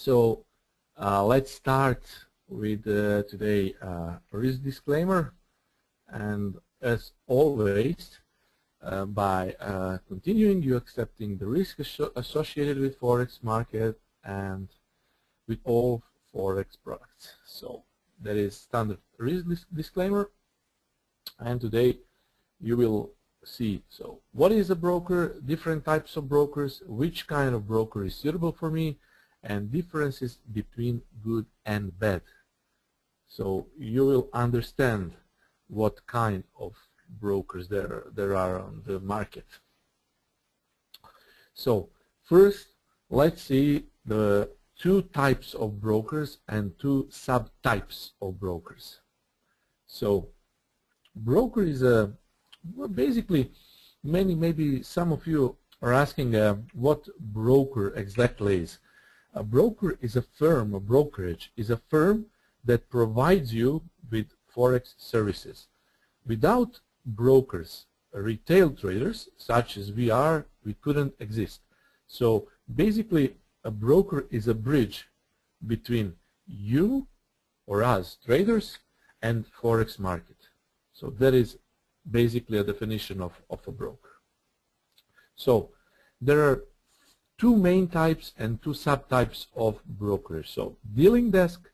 So let's start with today risk disclaimer, and as always, by continuing, you accepting the risk associated with Forex market and with all Forex products. So that is standard risk disclaimer, and today you will see, so what is a broker, different types of brokers, which kind of broker is suitable for me, and differences between good and bad. So you will understand what kind of brokers there are on the market. So first, let's see the two types of brokers and two subtypes of brokers. So broker is a, well, basically, maybe some of you are asking what broker exactly is. A broker is a firm, a brokerage is a firm that provides you with Forex services. Without brokers, retail traders, such as we are, we couldn't exist. So basically, a broker is a bridge between you or us, traders, and Forex market. So that is basically a definition of a broker. So there are two main types and two subtypes of brokers. So dealing desk,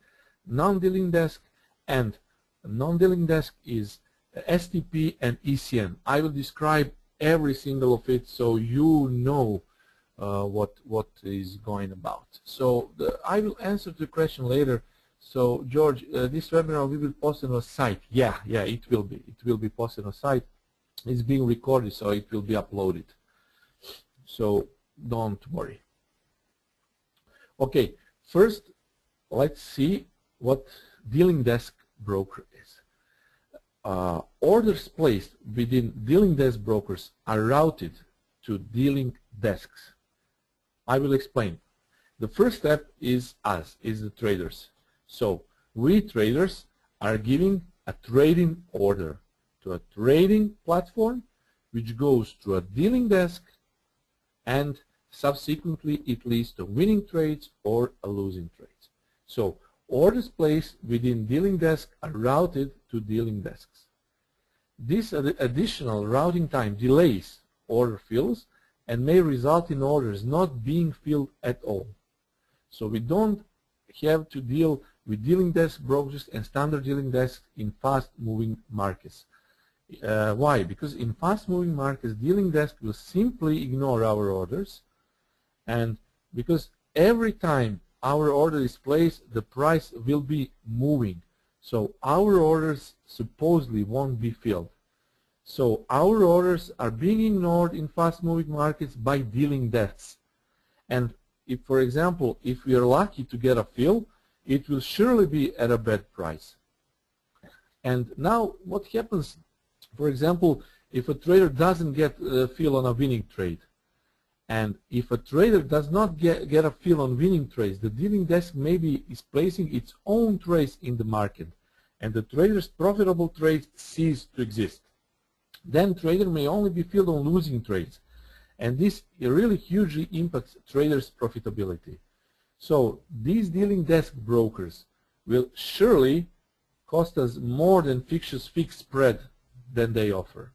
non-dealing desk, and non-dealing desk is STP and ECM. I will describe every single of it so you know what is going about. So I will answer the question later. So George, this webinar we will post on a site. Yeah, it will be. It will be posted on a site. It's being recorded, so it will be uploaded. So don't worry. Okay, first let's see what dealing desk broker is. Orders placed within dealing desk brokers are routed to dealing desks. I will explain. The first step is us, is the traders. So we traders are giving a trading order to a trading platform, which goes to a dealing desk, and subsequently it leads to winning trades or a losing trades. So orders placed within dealing desk are routed to dealing desks. This additional routing time delays order fills and may result in orders not being filled at all. So we don't have to deal with dealing desk brokers and standard dealing desks in fast-moving markets. Why? Because in fast-moving markets, dealing desk will simply ignore our orders, and because every time our order is placed, the price will be moving. So our orders supposedly won't be filled. So our orders are being ignored in fast-moving markets by dealing desks. And if, for example, if we are lucky to get a fill, it will surely be at a bad price. And now what happens, for example, if a trader doesn't get a fill on a winning trade, and if a trader does not get a fill on winning trades, the dealing desk maybe is placing its own trades in the market, and the trader's profitable trades cease to exist. Then trader may only be filled on losing trades, and this really hugely impacts traders' profitability. So these dealing desk brokers will surely cost us more than fixed spread than they offer.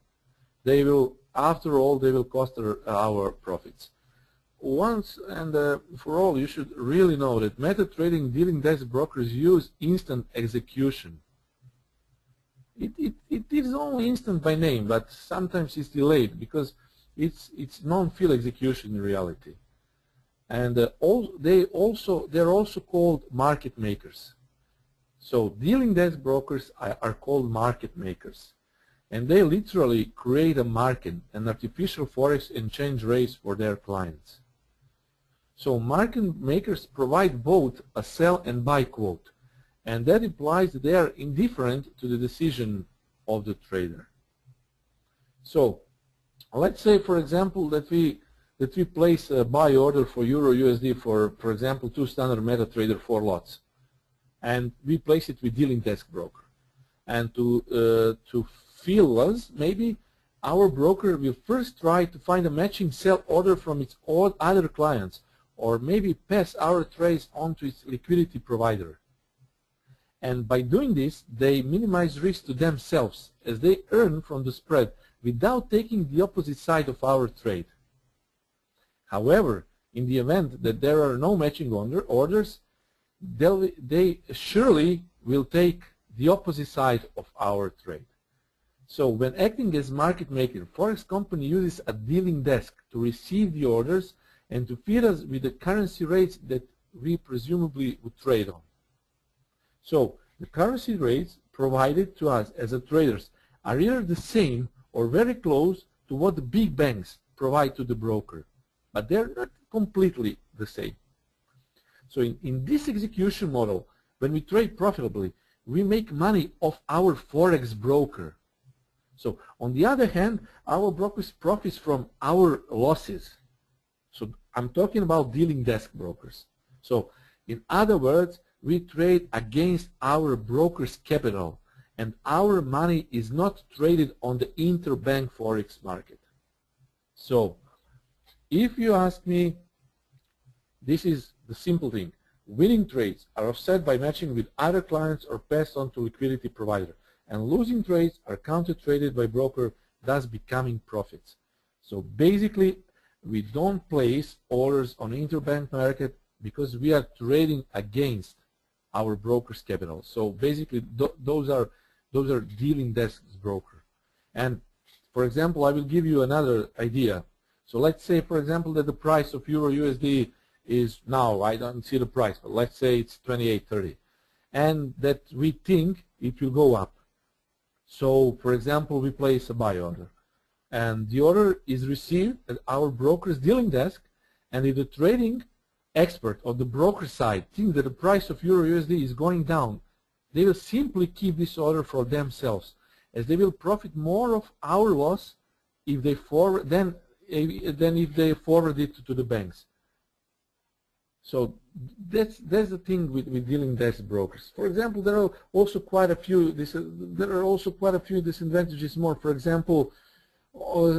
They will, after all, they will cost our profits. Once and for all, you should really know that meta trading dealing desk brokers use instant execution. It is only instant by name, but sometimes it's delayed because it's non-fill execution in reality. And they're also called market makers. So dealing desk brokers are called market makers, and they literally create a market, an artificial forex exchange rates for their clients. So market makers provide both a sell and buy quote, and that implies that they are indifferent to the decision of the trader. So let's say, for example, that we place a buy order for Euro USD for example, 2 standard MetaTrader 4 lots, and we place it with dealing desk broker. And to fill us, maybe our broker will first try to find a matching sell order from its other clients or maybe pass our trades on to its liquidity provider. And by doing this, they minimize risk to themselves as they earn from the spread without taking the opposite side of our trade. However, in the event that there are no matching orders, they surely will take the opposite side of our trade. So when acting as market maker, Forex company uses a dealing desk to receive the orders and to feed us with the currency rates that we presumably would trade on. So the currency rates provided to us as a traders are either the same or very close to what the big banks provide to the broker, but they're not completely the same. So in this execution model, when we trade profitably, we make money off our Forex broker. So on the other hand, our brokers profits from our losses. So I'm talking about dealing desk brokers. So in other words, we trade against our broker's capital, and our money is not traded on the interbank Forex market. So if you ask me, this is the simple thing. Winning trades are offset by matching with other clients or passed on to liquidity provider, and losing trades are counter-traded by broker, thus becoming profits. So basically, we don't place orders on interbank market because we are trading against our broker's capital. So basically, those are dealing desks broker. And for example, I will give you another idea. So let's say, for example, that the price of Euro USD is now, I don't see the price, but let's say it's 28.30, and that we think it will go up. So for example, we place a buy order, and the order is received at our broker's dealing desk, and if the trading expert of the broker side think that the price of Euro USD is going down, they will simply keep this order for themselves, as they will profit more of our loss if they forward than if they forward it to the banks. So that's the thing with dealing desk brokers. For example, there are also quite a few disadvantages more. For example,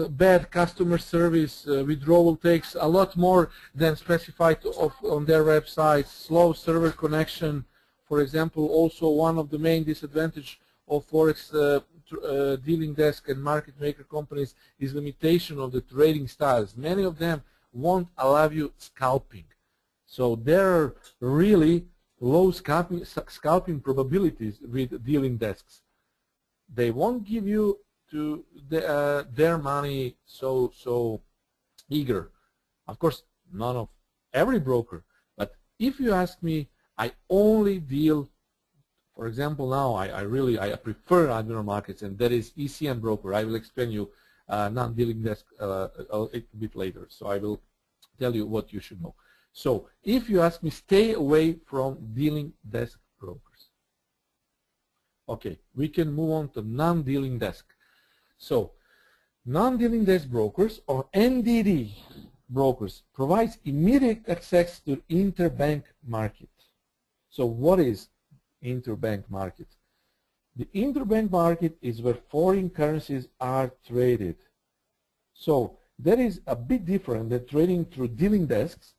bad customer service, withdrawal takes a lot more than specified on their website, slow server connection. For example, also one of the main disadvantages of Forex dealing desk and market maker companies is limitation of the trading styles. Many of them won't allow you scalping. So there are really low scalping probabilities with dealing desks. They won't give you to their money so eager. Of course, none of every broker, but if you ask me, I only deal, for example, now I prefer admiral markets, and that is ECM broker. I will explain you non-dealing desk a bit later, so I will tell you what you should know. So if you ask me, stay away from dealing desk brokers. Okay, we can move on to non-dealing desk. So non-dealing desk brokers, or NDD brokers, provides immediate access to interbank market. So what is interbank market? The interbank market is where foreign currencies are traded. So that is a bit different than trading through dealing desks.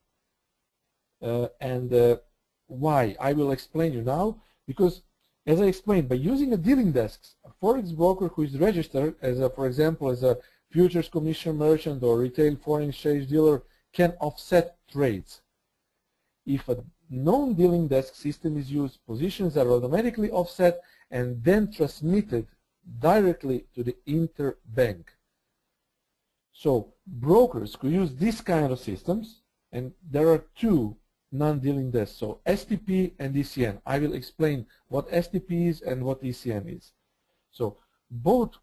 Why? I will explain you now, because as I explained, by using a dealing desk, a Forex broker who is registered as for example, as a futures commission merchant or retail foreign exchange dealer can offset trades. If a non-dealing desk system is used, positions are automatically offset and then transmitted directly to the interbank. So brokers could use this kind of systems, and there are two non-dealing desks, so STP and ECN. I will explain what STP is and what ECN is. So both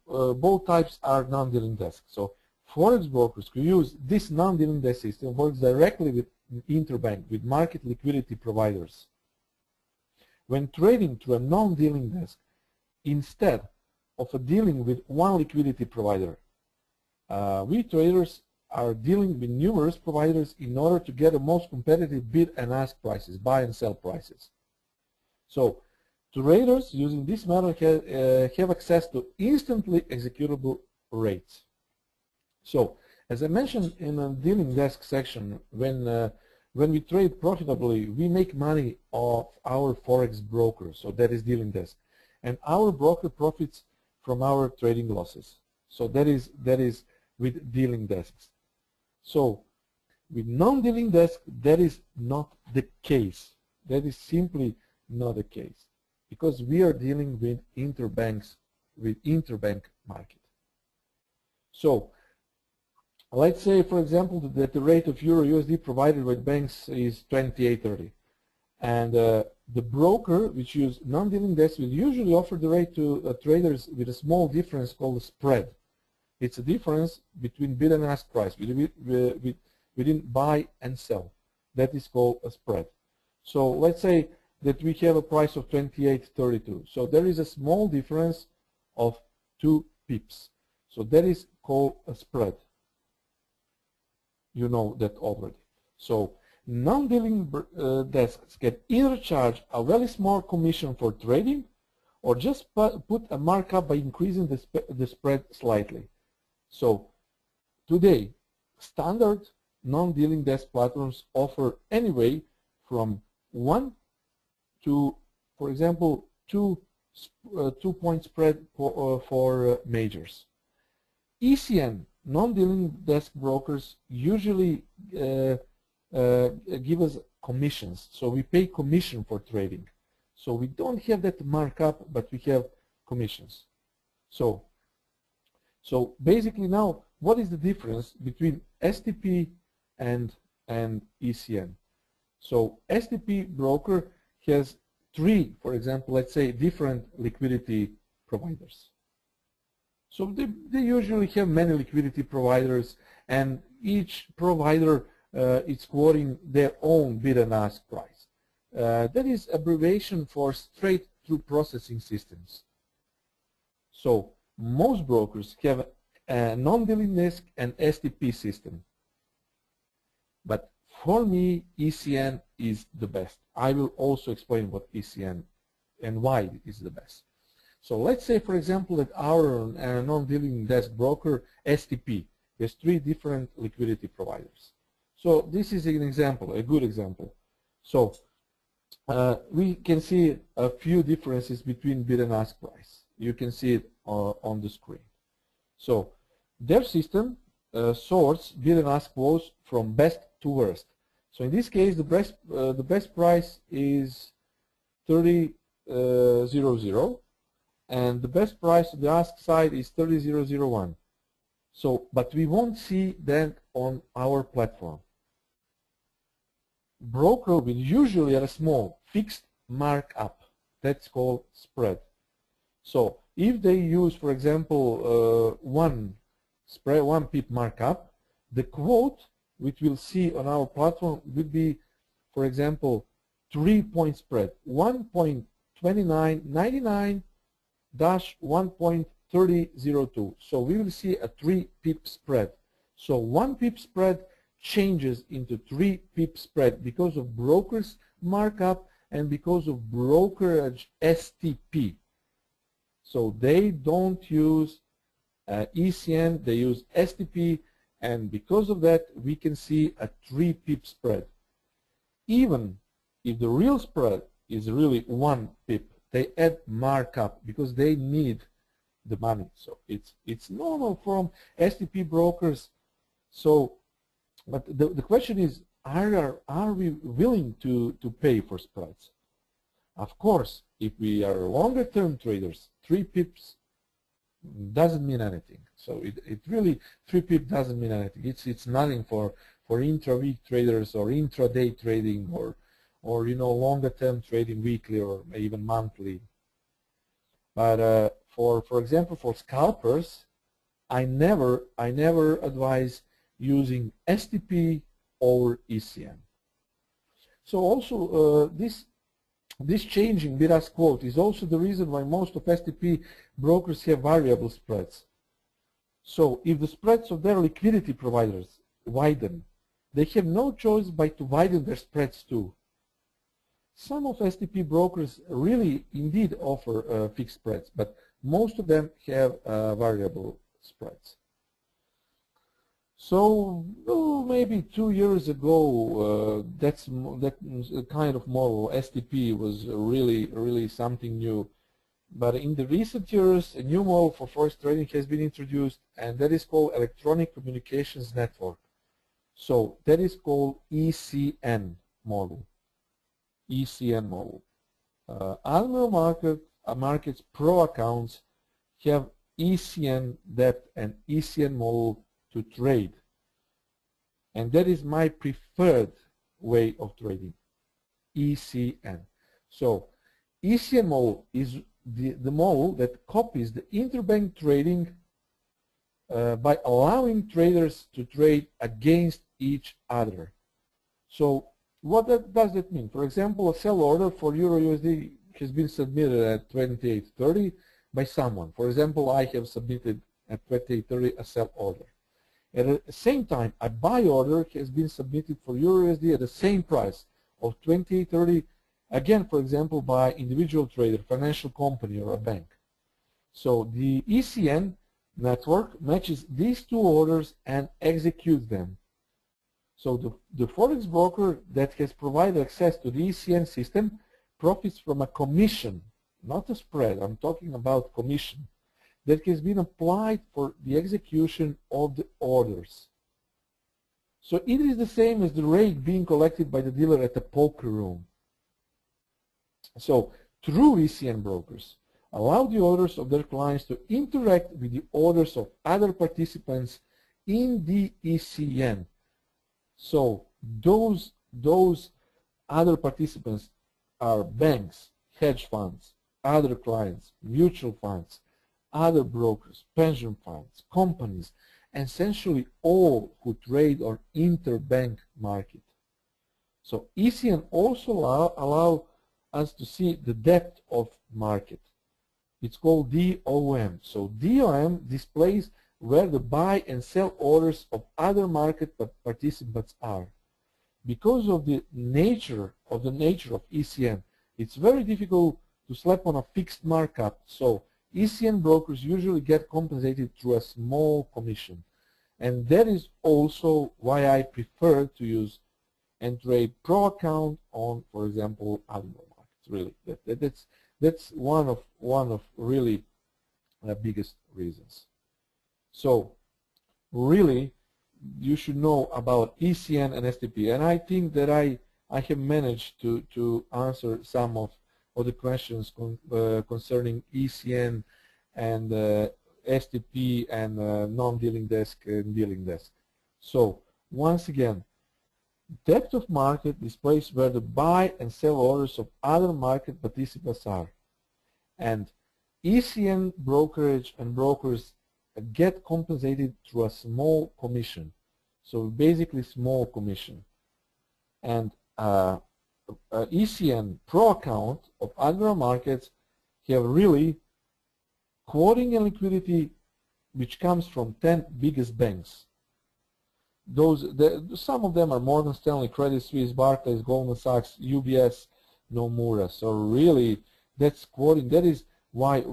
types are non-dealing desks. So Forex brokers could use this non-dealing desk system, works directly with interbank, with market liquidity providers. When trading through a non-dealing desk, instead of dealing with one liquidity provider, we traders are dealing with numerous providers in order to get the most competitive bid and ask prices, buy and sell prices. So traders using this method have access to instantly executable rates. So as I mentioned in the dealing desk section, when when we trade profitably, we make money off our forex broker, so that is dealing desk, and our broker profits from our trading losses. So that is with dealing desks. So with non-dealing desk, that is not the case. That is simply not the case, because we are dealing with interbank market. So let's say, for example, that the rate of Euro USD provided by banks is 28.30, and the broker, which use non-dealing desk, will usually offer the rate to traders with a small difference called a spread. It's a difference between bid and ask price within buy and sell. That is called a spread. So let's say that we have a price of 28.32. So there is a small difference of 2 pips. So that is called a spread. You know that already. So non-dealing desks can either charge a very small commission for trading, or just put a markup by increasing the spread slightly. So today, standard non-dealing desk platforms offer anyway from 1 to, for example, 2-point spread for majors. ECN, non-dealing desk brokers, usually give us commissions. So we pay commission for trading. So we don't have that markup, but we have commissions. So basically now, what is the difference between STP and ECN? So STP broker has 3, for example, let's say, different liquidity providers. So they usually have many liquidity providers, and each provider is quoting their own bid and ask price. That is abbreviation for straight-through processing systems. So most brokers have a non-dealing desk and STP system. But for me, ECN is the best. I will also explain what ECN and why it is the best. So let's say, for example, that our non-dealing desk broker, STP, has 3 different liquidity providers. So this is an example, a good example. So we can see a few differences between bid and ask price. You can see it on the screen. So their system sorts bid and ask quotes from best to worst. So in this case, the best price is 30.00, and the best price on the ask side is 30.001. So, but we won't see that on our platform. Broker will usually have a small fixed markup. That's called spread. So if they use, for example, one pip markup, the quote which we'll see on our platform would be, for example, 3-point spread, 1.2999-1.3002. So we will see a 3-pip spread. So 1 pip spread changes into 3 pip spread because of broker's markup and because of brokerage STP. So they don't use ECN, they use STP, and because of that we can see a 3-pip spread. Even if the real spread is really 1 pip, they add markup because they need the money. So it's normal from STP brokers. So, but the question is, are we willing to pay for spreads? Of course, if we are longer term traders, 3 pips doesn't mean anything. So it really, 3 pip doesn't mean anything. It's nothing for intra-week traders or intraday trading or longer term trading, weekly or even monthly. But for example, for scalpers, I never advise using STP or ECN. So also this change in bid-ask quote is also the reason why most of STP brokers have variable spreads. So if the spreads of their liquidity providers widen, they have no choice but to widen their spreads too. Some of STP brokers really indeed offer fixed spreads, but most of them have variable spreads. So maybe 2 years ago, that kind of model, STP, was really something new. But in the recent years, a new model for forex trading has been introduced, and that is called Electronic Communications Network. So that is called ECN model. ECN model. Admiral Markets Pro accounts have ECN depth and ECN model to trade. And that is my preferred way of trading, ECN. So ECN model is the model that copies the interbank trading by allowing traders to trade against each other. So what does that mean? For example, a sell order for Euro USD has been submitted at 28.30 by someone. For example, I have submitted at 28.30 a sell order. At the same time, a buy order has been submitted for Euro USD at the same price of 28.30, again, for example, by individual trader, financial company, or a bank. So the ECN network matches these two orders and executes them. So the forex broker that has provided access to the ECN system profits from a commission, not a spread. I'm talking about commission that has been applied for the execution of the orders. So it is the same as the rate being collected by the dealer at a poker room. So true ECN brokers allow the orders of their clients to interact with the orders of other participants in the ECN. So those other participants are banks, hedge funds, other clients, mutual funds, other brokers, pension funds, companies, and essentially all who trade on interbank market. So ECN also allow us to see the depth of market. It's called DOM. So DOM displays where the buy and sell orders of other market participants are. Because of the nature of ECN, it's very difficult to slap on a fixed markup. So ECN brokers usually get compensated through a small commission. And that is also why I prefer to use and trade Pro account on, for example, Admiral Markets. Really, that's one of really the biggest reasons. So really, you should know about ECN and STP. And I think that I have managed to answer some of the questions concerning ECN and STP and non-dealing desk and dealing desk. So once again, depth of market displays where the buy and sell orders of other market participants are. And ECN brokerage and brokers get compensated through a small commission. So basically small commission. And ECN Pro account of Admiral Markets have really quoting and liquidity which comes from 10 biggest banks. Some of them are Morgan Stanley, Credit Suisse, Barclays, Goldman Sachs, UBS, Nomura. So really, that's quoting. That is why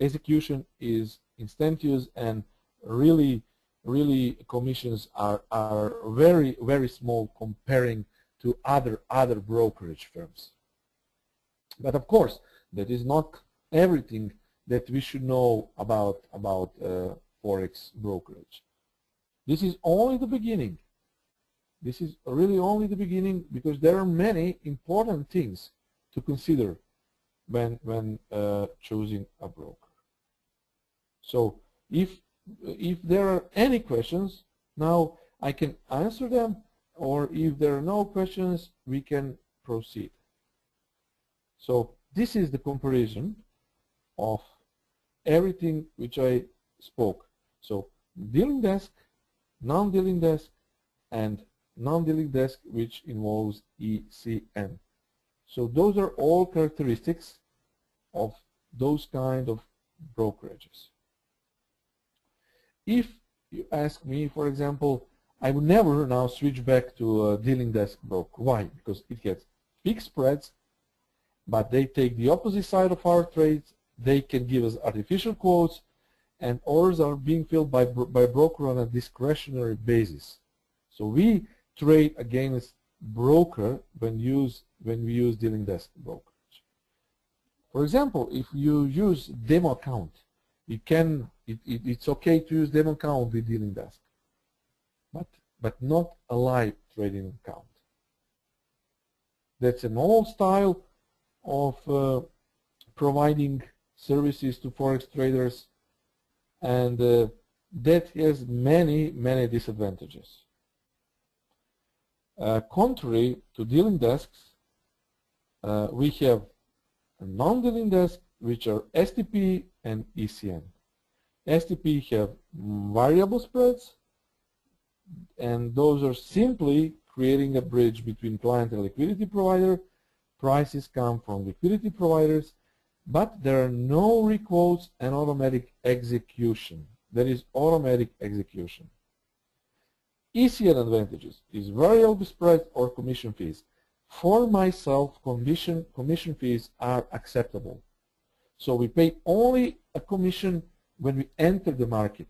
execution is instantaneous, and really commissions are very small comparing to other brokerage firms. But of course, that is not everything that we should know about forex brokerage. This is only the beginning. This is really only the beginning, because there are many important things to consider when choosing a broker. So if there are any questions, now I can answer them, or if there are no questions, we can proceed. So this is the comparison of everything which I spoke. So dealing desk, non-dealing desk, and non-dealing desk which involves ECN. So those are all characteristics of those kind of brokerages. If you ask me, for example, I would never now switch back to a dealing desk broker. Why? Because it has fixed spreads, but they take the opposite side of our trades. They can give us artificial quotes, and orders are being filled by broker on a discretionary basis. So we trade against broker when we use dealing desk brokerage. For example, if you use demo account, it's okay to use demo account with dealing desk, but not a live trading account. That's an old style of providing services to forex traders, and that has many disadvantages. Contrary to dealing desks, we have a non-dealing desk, which are STP and ECN. STP have variable spreads, and those are simply creating a bridge between client and liquidity provider. Prices come from liquidity providers, but there are no requotes and automatic execution. There is automatic execution. ECN advantages is variable spread or commission fees. For myself, commission fees are acceptable. So we pay only a commission when we enter the market.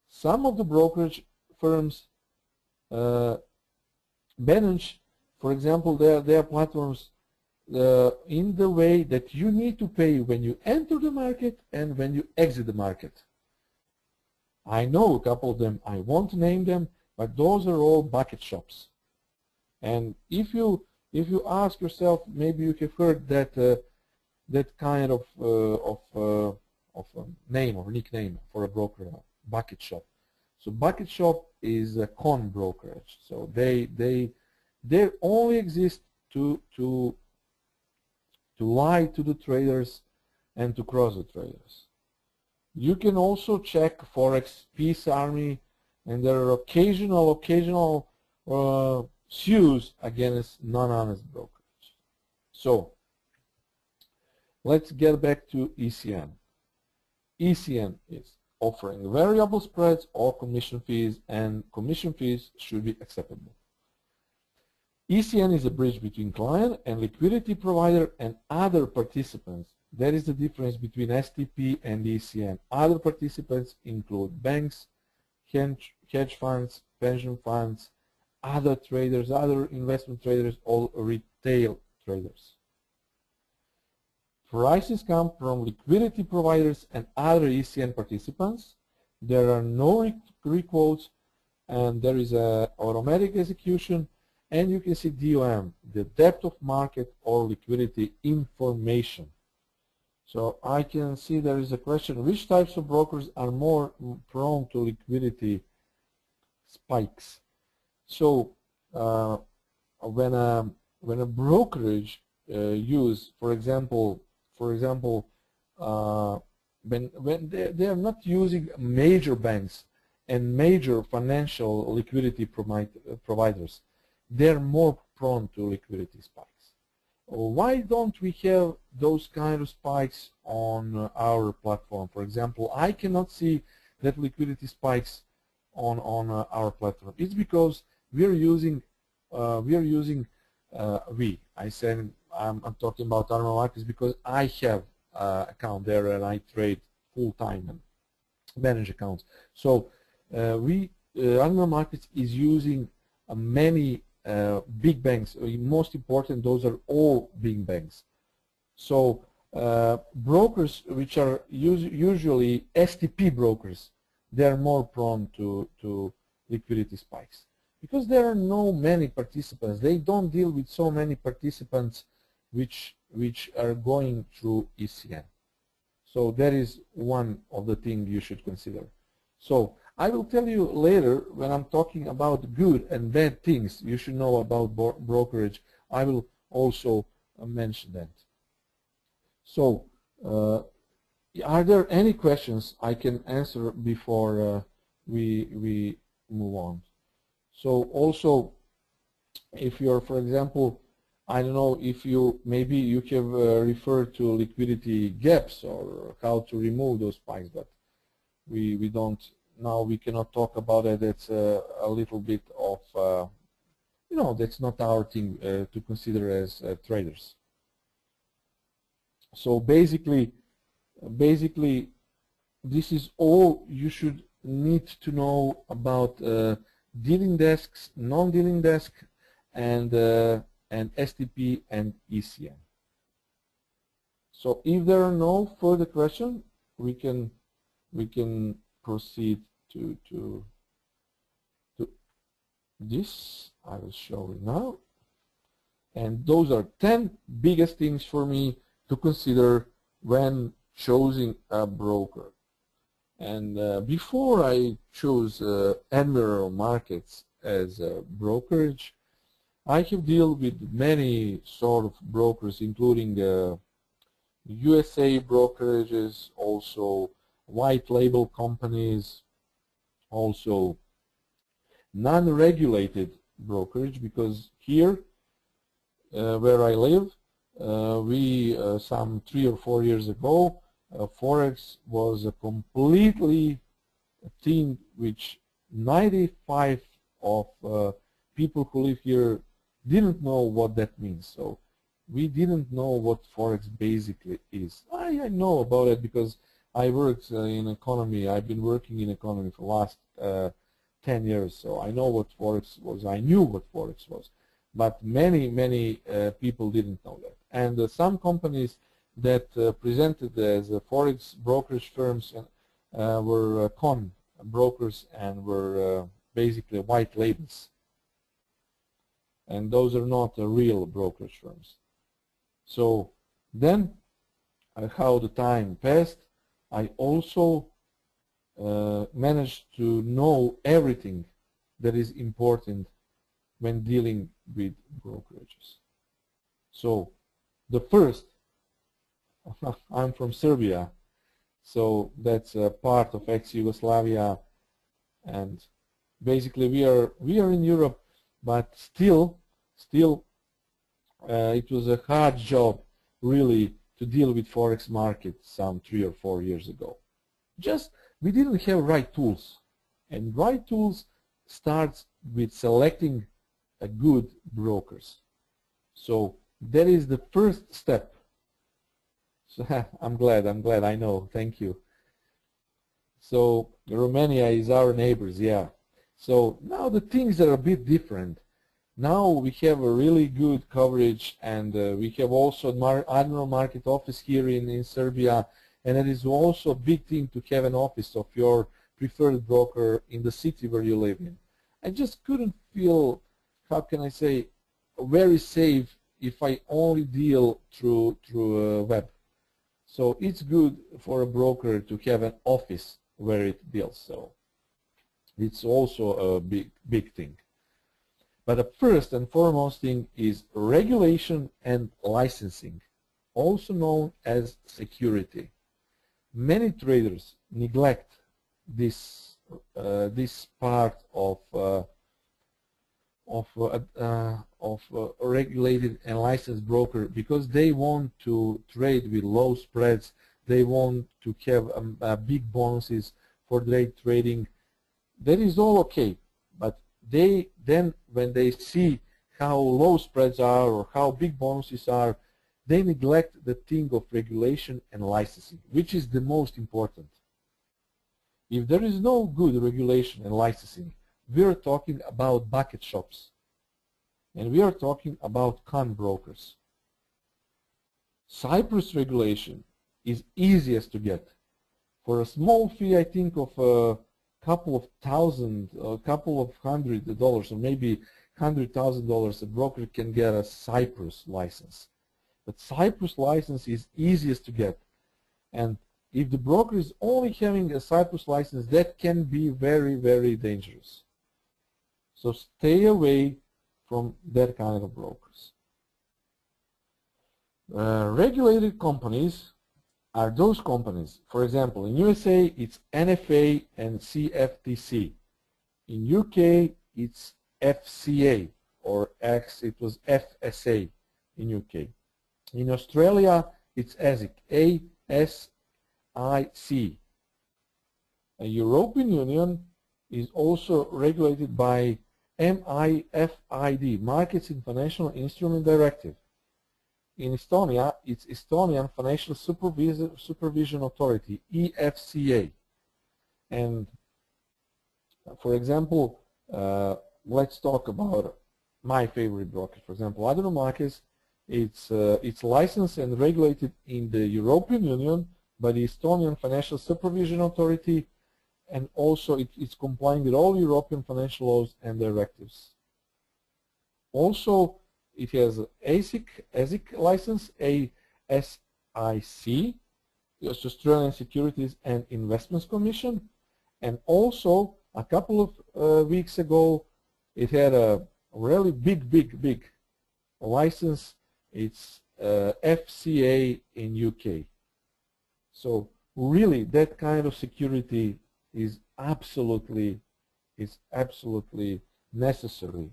Some of the brokerage firms manage, for example, their platforms in the way that you need to pay when you enter the market and when you exit the market. I know a couple of them, I won't name them, but those are all bucket shops. And if you ask yourself, maybe you have heard that that kind of name or nickname for a broker, bucket shop. So bucket shop is a con brokerage. So they only exist to lie to the traders and to cross the traders. You can also check Forex Peace Army, and there are occasional sues against non-honest brokerage. So let's get back to ECN. ECN is offering variable spreads or commission fees, and commission fees should be acceptable. ECN is a bridge between client and liquidity provider and other participants. That is the difference between STP and ECN. Other participants include banks, hedge funds, pension funds, other traders, other investment traders, all retail traders. Prices come from liquidity providers and other ECN participants. There are no requotes, and there is an automatic execution, and you can see DOM, the depth of market or liquidity information. So I can see there is a question, which types of brokers are more prone to liquidity spikes? So when a brokerage use, for example, when they are not using major banks and major financial liquidity providers, they're more prone to liquidity spikes. Why don't we have those kind of spikes on our platform? For example, I cannot see that liquidity spikes on our platform. It's because we're using I'm talking about Arma Markets because I have account there and I trade full time and manage accounts. So Arma Markets is using many big banks. Most important, those are all big banks. So brokers which are usually STP brokers, they are more prone to liquidity spikes because there are no many participants. They don't deal with so many participants which are going through ECN. So that is one of the things you should consider. So I will tell you later when I'm talking about good and bad things you should know about brokerage. I will also mention that. So are there any questions I can answer before we move on? So also, if you're, for example, I don't know if maybe you have referred to liquidity gaps or how to remove those spikes, but we don't. Now we cannot talk about it. It's a little bit of, that's not our thing to consider as traders. So basically this is all you should need to know about dealing desks, non-dealing desk, and STP and ECM. So if there are no further questions, we can proceed to this. I will show you now. And those are 10 biggest things for me to consider when choosing a broker. And before I chose Admiral Markets as a brokerage, I have dealt with many sort of brokers, including USA brokerages, also white label companies, also non-regulated brokerage, because here where I live, we some 3 or 4 years ago, Forex was a completely thing which 95% of people who live here didn't know what that means. So we didn't know what Forex basically is. I know about it because I worked in economy. I've been working in economy for the last 10 years, so I know what Forex was. I knew what Forex was. But many people didn't know that. And some companies that presented as Forex brokerage firms were con brokers and were basically white labels. And those are not real brokerage firms. So then, how the time passed, I also managed to know everything that is important when dealing with brokerages. So the first, I'm from Serbia, so that's a part of ex-Yugoslavia, and basically we are in Europe, but still it was a hard job really to deal with Forex market some 3 or 4 years ago. Just we didn't have right tools, and right tools starts with selecting a good brokers. So that is the first step. So I'm glad, I know, thank you. So Romania is our neighbors, yeah. So now the things are a bit different. Now we have a really good coverage, and we have also Admiral Market office here in Serbia, and it is also a big thing to have an office of your preferred broker in the city where you live in. I just couldn't feel, how can I say, very safe if I only deal through web. So it's good for a broker to have an office where it deals. So it's also a big thing. But the first and foremost thing is regulation and licensing, also known as security. Many traders neglect this part of a regulated and licensed broker, because they want to trade with low spreads. They want to have big bonuses for day trading. That is all okay, but then when they see how low spreads are or how big bonuses are, they neglect the thing of regulation and licensing, which is the most important. If there is no good regulation and licensing, we are talking about bucket shops, and we are talking about con brokers. Cyprus regulation is easiest to get. For a small fee, I think of a couple of thousand, a couple of $100, or maybe $100,000, a broker can get a Cyprus license. But Cyprus license is easiest to get, and if the broker is only having a Cyprus license, that can be very, very dangerous. So stay away from that kind of brokers. Regulated companies are those companies. For example, in USA it's NFA and CFTC. In UK it's FCA, or it was FSA in UK. In Australia it's ASIC, ASIC. The European Union is also regulated by MIFID, Markets in Financial Instrument Directive. In Estonia, it's Estonian Financial Supervision Authority, EFCA. And for example, let's talk about my favorite broker. For example, Admiral Markets. It's licensed and regulated in the European Union by the Estonian Financial Supervision Authority, and also it's complying with all European financial laws and directives. Also, it has ASIC license, ASIC, the Australian Securities and Investments Commission, and also a couple of weeks ago it had a really big license. It's FCA in UK. So really that kind of security is absolutely necessary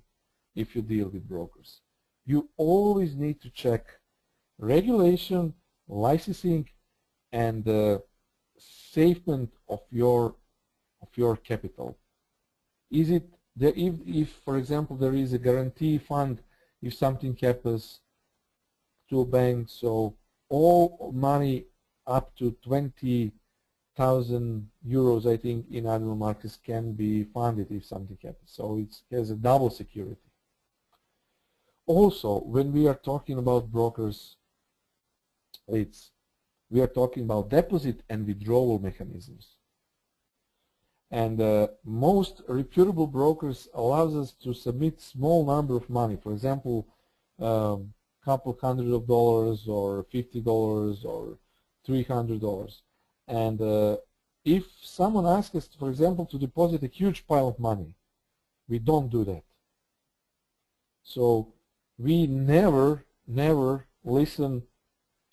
if you deal with brokers. You always need to check regulation, licensing, and safety of your capital. Is it there, if for example there is a guarantee fund if something happens to a bank, so all money up to 20,000 euros, I think, in Admiral Markets can be funded if something happens. So it has a double security. Also, when we are talking about brokers, we are talking about deposit and withdrawal mechanisms. And most reputable brokers allows us to submit small number of money. For example, couple $100 or $50 or $300. And if someone asks us, for example, to deposit a huge pile of money, we don't do that. So we never listen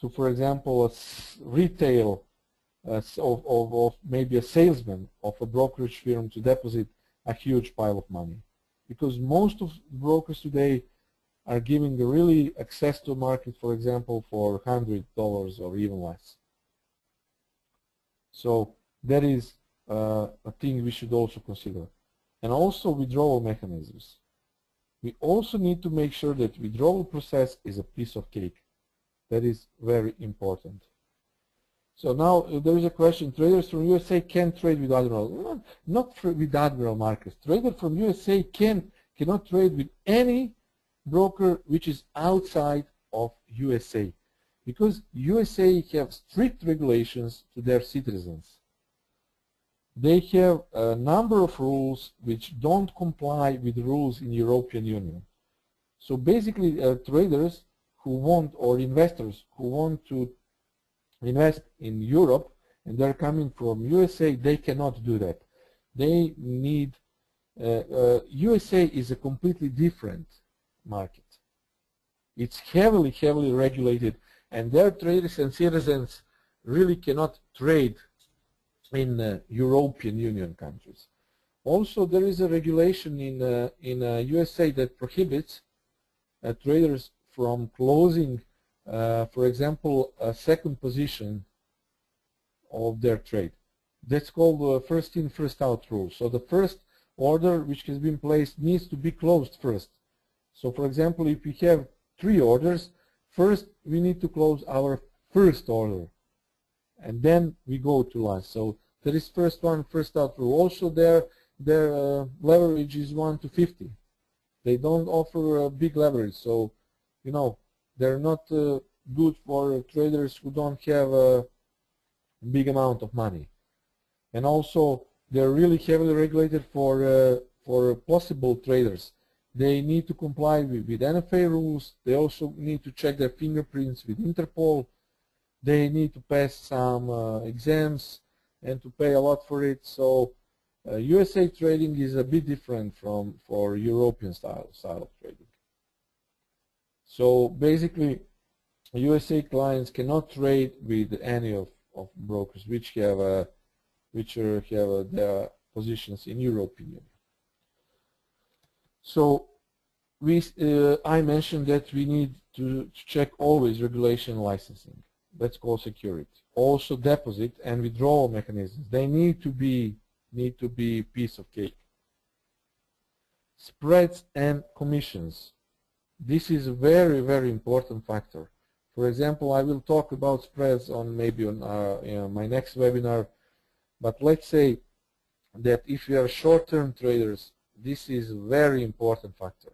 to, for example, a retail of maybe a salesman of a brokerage firm to deposit a huge pile of money, because most of the brokers today are giving really access to a market, for example, for $100 or even less. So that is a thing we should also consider. And also withdrawal mechanisms. We also need to make sure that withdrawal process is a piece of cake. That is very important. So now there is a question, traders from USA can trade with Admiral. Not with Admiral Markets. Traders from USA cannot trade with any broker which is outside of USA, because USA have strict regulations to their citizens. They have a number of rules which don't comply with the rules in European Union. So basically traders who want, or investors who want to invest in Europe and they're coming from USA, they cannot do that. They need, USA is a completely different market. It's heavily regulated, and their traders and citizens really cannot trade in European Union countries. Also, there is a regulation in USA that prohibits traders from closing, for example, a second position of their trade. That's called first in, first out rule. So the first order which has been placed needs to be closed first. So for example, if we have 3 orders, first we need to close our first order, and then we go to last. So there is first one, first out rule. Also their leverage is 1 to 50. They don't offer a big leverage, so you know they're not good for traders who don't have a big amount of money. And also they're really heavily regulated for possible traders. They need to comply with NFA rules. They also need to check their fingerprints with Interpol. They need to pass some exams and to pay a lot for it. So USA trading is a bit different for European style of trading. So basically, USA clients cannot trade with any of brokers which have their positions in European Union. So I mentioned that we need to check always regulation licensing. That's called security. Also deposit and withdrawal mechanisms. They need to be piece of cake. Spreads and commissions. This is a very important factor. For example, I will talk about spreads on maybe on my next webinar. But let's say that if you are short-term traders, this is a very important factor.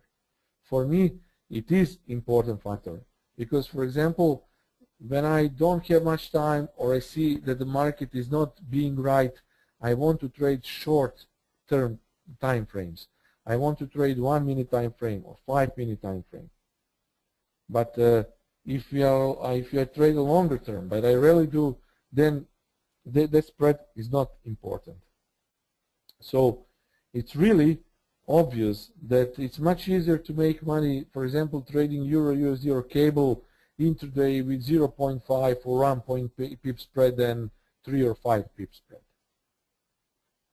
For me, it is important factor because, for example, when I don't have much time or I see that the market is not being right, I want to trade short-term time frames. I want to trade 1 minute time frame or 5 minute time frame. But if I trade a longer term, but I rarely do, then the spread is not important. So it's really obvious that it's much easier to make money, for example, trading Euro USD or cable intraday with 0.5 or 1 pip spread than 3 or 5 pip spread.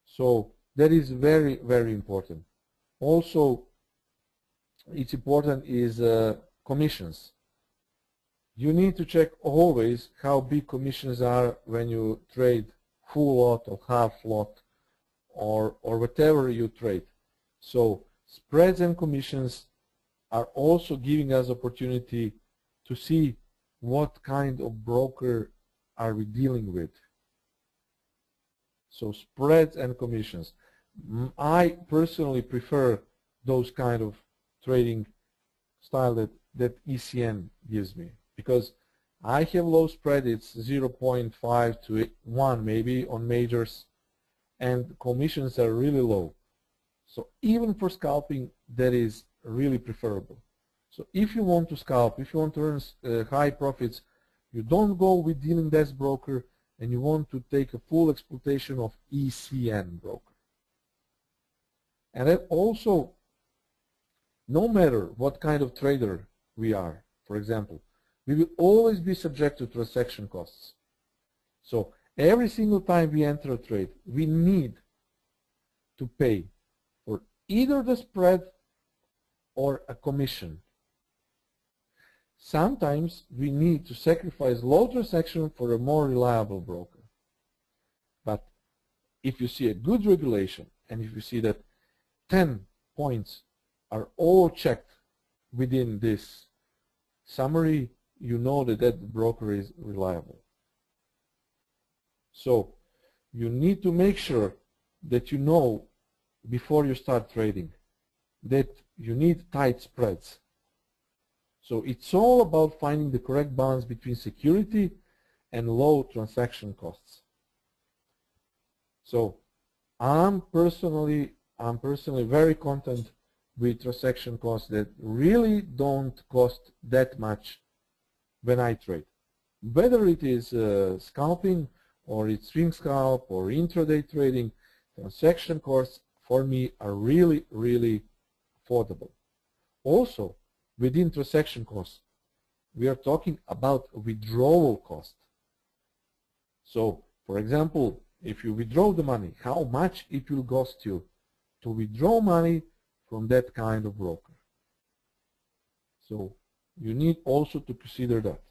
So that is very, very important. Also, it's important is commissions. You need to check always how big commissions are when you trade full lot or half lot or whatever you trade. So spreads and commissions are also giving us opportunity to see what kind of broker are we dealing with. So spreads and commissions. I personally prefer those kind of trading style that ECM gives me, because I have low spread, it's 0.5 to 1 maybe on majors, and commissions are really low. So even for scalping, that is really preferable. So if you want to scalp, if you want to earn high profits, you don't go with dealing desk broker, and you want to take a full exploitation of ECM broker. And then also, no matter what kind of trader we are, for example, we will always be subject to transaction costs. So every single time we enter a trade, we need to pay for either the spread or a commission. Sometimes we need to sacrifice low transaction for a more reliable broker. But if you see a good regulation, and if you see that 10 points are all checked within this summary, you know that that broker is reliable. So you need to make sure that you know before you start trading that you need tight spreads. So it's all about finding the correct balance between security and low transaction costs. So I'm personally very content with transaction costs that really don't cost that much when I trade. Whether it is scalping or it's swing scalp or intraday trading, transaction costs for me are really, really affordable. Also, within transaction costs, we are talking about withdrawal cost. So, for example, if you withdraw the money, how much it will cost you to withdraw money from that kind of broker. So you need also to consider that.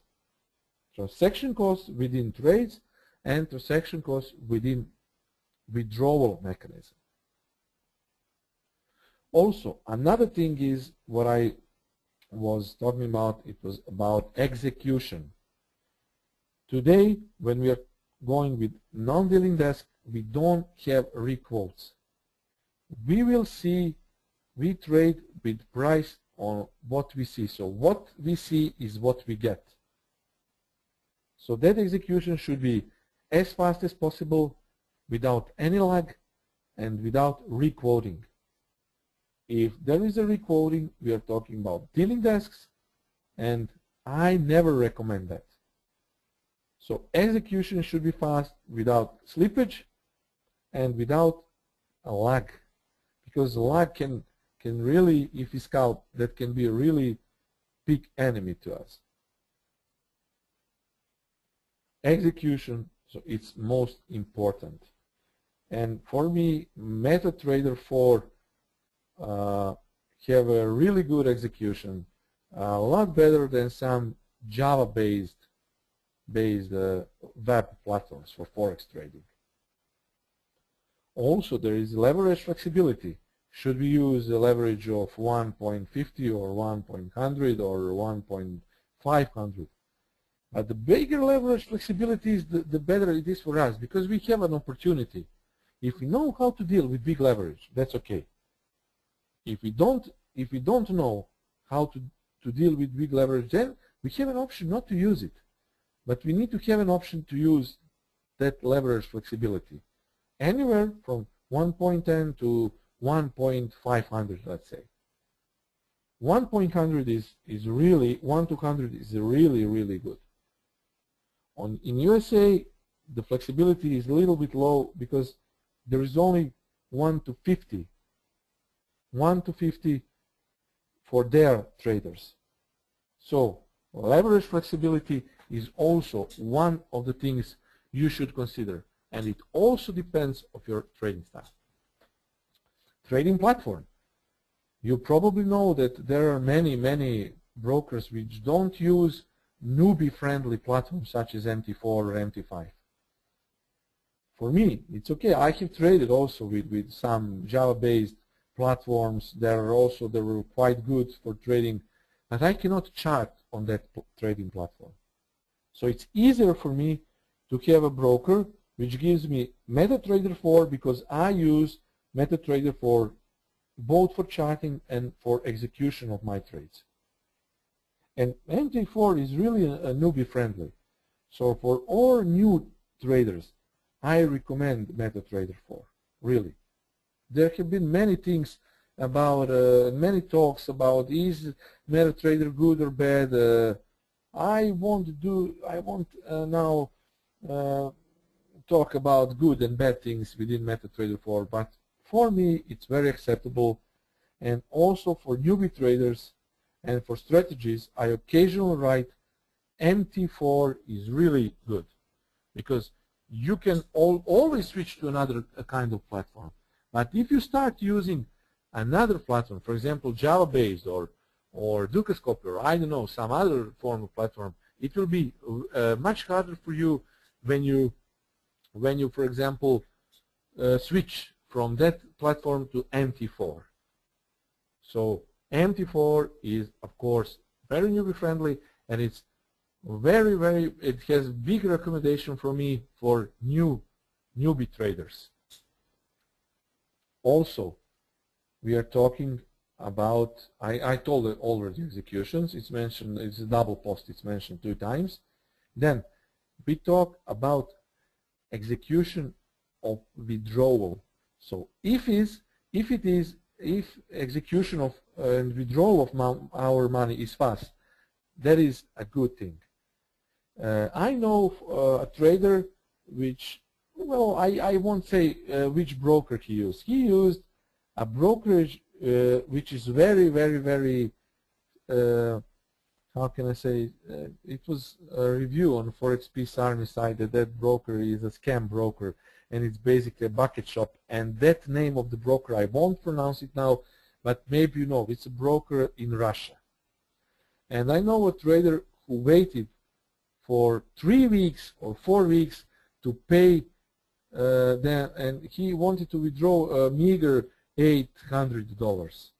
Transaction costs within trades and transaction costs within withdrawal mechanism. Also, another thing is what I was talking about, it was about execution. Today, when we are going with non-dealing desk, we don't have requotes. We will see, we trade with price on what we see. So what we see is what we get. So that execution should be as fast as possible, without any lag and without requoting. If there is a requoting, we are talking about dealing desks, and I never recommend that. So execution should be fast, without slippage and without a lag, because lag can really, if we scalp, that can be a really big enemy to us. Execution, so it's most important. And for me, MetaTrader 4 have a really good execution, a lot better than some Java-based web platforms for Forex trading. Also, there is leverage flexibility. Should we use a leverage of 1.50 or 1.100 or 1.500? The bigger leverage flexibility is, the better it is for us, because we have an opportunity If we know how to deal with big leverage, that's okay. If we don't know how to deal with big leverage, then we have an option not to use it. But we need to have an option to use that leverage flexibility. Anywhere from 1.10 to 1.500, let's say. 1.100 is really, 1 to 100 is really, really good. In USA, the flexibility is a little bit low because there is only 1 to 50. 1 to 50 for their traders. So leverage flexibility is also one of the things you should consider, and it also depends on your trading style. Trading platform. You probably know that there are many brokers which don't use newbie-friendly platforms such as MT4 or MT5. For me, it's okay. I have traded also with some Java-based platforms that were quite good for trading, but I cannot chart on that trading platform. So it's easier for me to have a broker which gives me MetaTrader 4 because I use MetaTrader 4 both for charting and for execution of my trades. And MT4 is really a newbie friendly. So for all new traders, I recommend MetaTrader 4, really. There have been many things about, many talks about is MetaTrader good or bad. I won't now talk about good and bad things within MetaTrader 4, but for me it's very acceptable, and also for newbie traders and for strategies I occasionally write MT4 is really good because you can always switch to another kind of platform. But if you start using another platform, for example Java-based or Dukascopy or I don't know, some other form of platform, it will be much harder for you when you for example switch from that platform to MT4. So MT4 is of course very newbie friendly, and it's it has big recommendation for me for newbie traders. Also, we are talking about, I told it already, executions. It's mentioned, it's a double post, it's mentioned 2 times. Then we talk about execution of withdrawal. So if execution of and withdrawal of our money is fast, that is a good thing. I know a trader which, well, I won't say which broker he used. He used a brokerage which is very, how can I say, it was a review on Forex Peace Army side that broker is a scam broker, and it's basically a bucket shop, and that name of the broker, I won't pronounce it now, but maybe you know, it's a broker in Russia. And I know a trader who waited for 3 weeks or 4 weeks to pay them, and he wanted to withdraw a meager $800.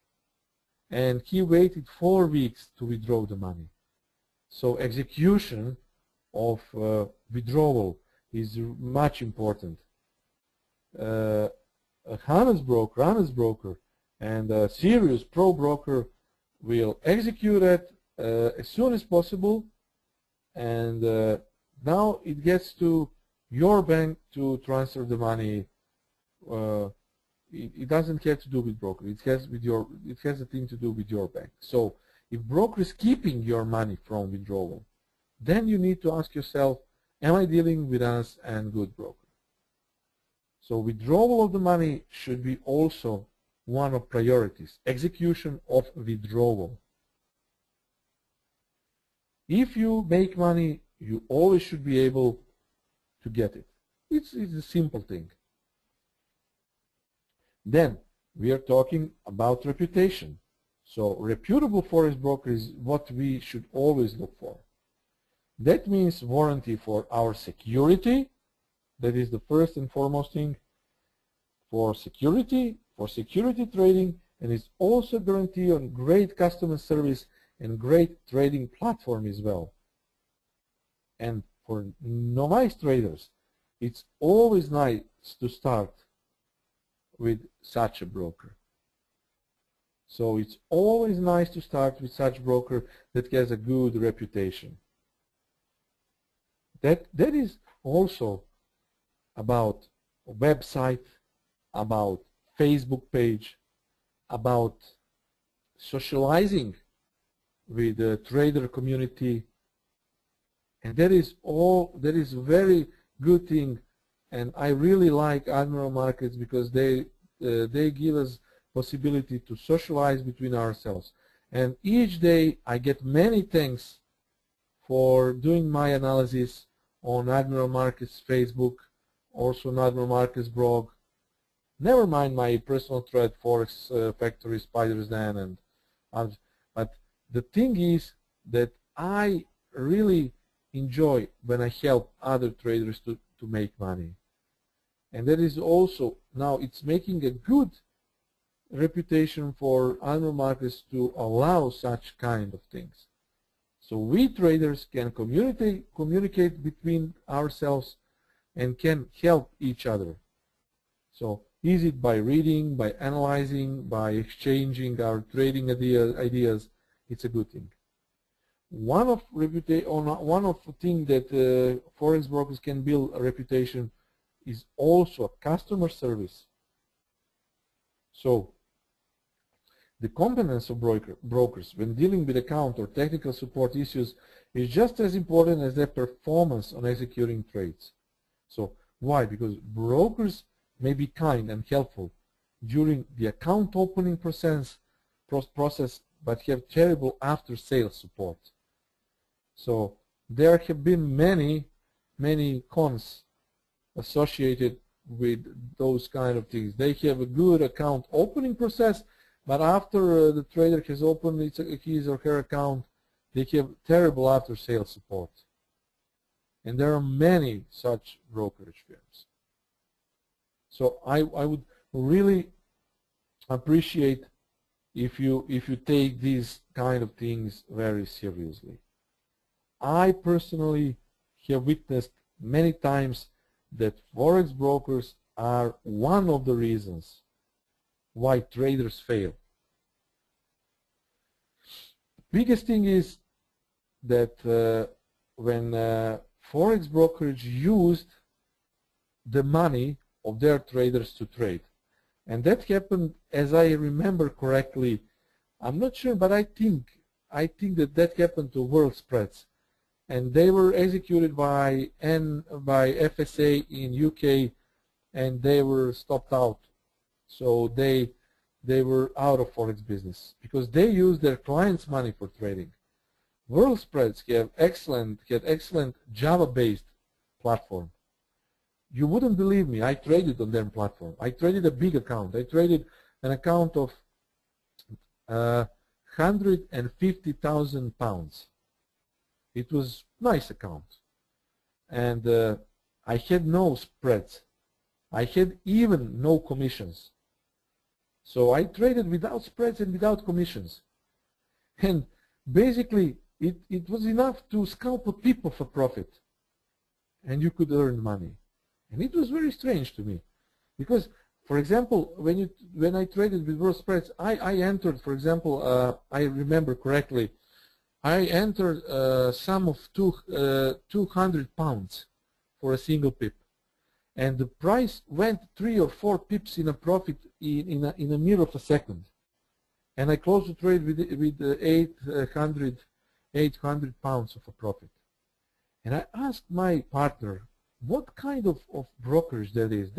And he waited 4 weeks to withdraw the money. So execution of withdrawal is much important. A honest broker, and a serious pro broker will execute it as soon as possible, and now it gets to your bank to transfer the money. It doesn't have to do with broker. It has a thing to do with your bank. So if broker is keeping your money from withdrawal, then you need to ask yourself, am I dealing with us and good broker? So withdrawal of the money should be also one of priorities. Execution of withdrawal. If you make money, you always should be able to get it. It's a simple thing. Then we are talking about reputation. So reputable forex broker is what we should always look for. That means warranty for our security. That is the first and foremost thing. For security trading, and it's also a guarantee on great customer service and great trading platform as well. And for novice traders, it's always nice to start with such a broker. So it's always nice to start with such a broker that has a good reputation. That is also about a website, about Facebook page, about socializing with the trader community, and that is a very good thing. And I really like Admiral Markets because they give us possibility to socialize between ourselves. And each day I get many thanks for doing my analysis on Admiral Markets Facebook, also on Admiral Markets blog. Never mind my personal thread, Forex Factory, Spider's Den, and but the thing is that I really enjoy when I help other traders to make money. And that is also, now it's making a good reputation for Admiral Markets to allow such kind of things. So we traders can communicate between ourselves and can help each other. So is it by reading, by analyzing, by exchanging our trading ideas, it's a good thing. One of the things that forex brokers can build a reputation is also customer service. So the competence of brokers when dealing with account or technical support issues is just as important as their performance on executing trades. So why? Because brokers may be kind and helpful during the account opening process, but have terrible after-sales support. So there have been many cons associated with those kind of things. They have a good account opening process, but after the trader has opened his or her account, they have terrible after-sales support. And there are many such brokerage firms. So I would really appreciate if you take these kind of things very seriously. I personally have witnessed many times that forex brokers are one of the reasons why traders fail. Biggest thing is that when forex brokerage used the money of their traders to trade, and that happened, as I remember correctly, I'm not sure, but I think that happened to world spreads, and they were executed by FSA in UK, and they were stopped out. So they were out of forex business because they used their clients' money for trading. World spreads had excellent Java-based platform. You wouldn't believe me, I traded on their platform. I traded a big account. I traded an account of 150,000 pounds. It was a nice account. And I had no spreads. I had even no commissions. So I traded without spreads and without commissions. And basically, it was enough to scalp a pip of a profit. And you could earn money. And it was very strange to me. Because, for example, when I traded with world spreads, I entered, for example, I remember correctly, I entered a sum of 200 pounds for a single pip. And the price went 3 or 4 pips in a profit in a mere of a second. And I closed the trade with 800 pounds of a profit. And I asked my partner, what kind of brokerage that is?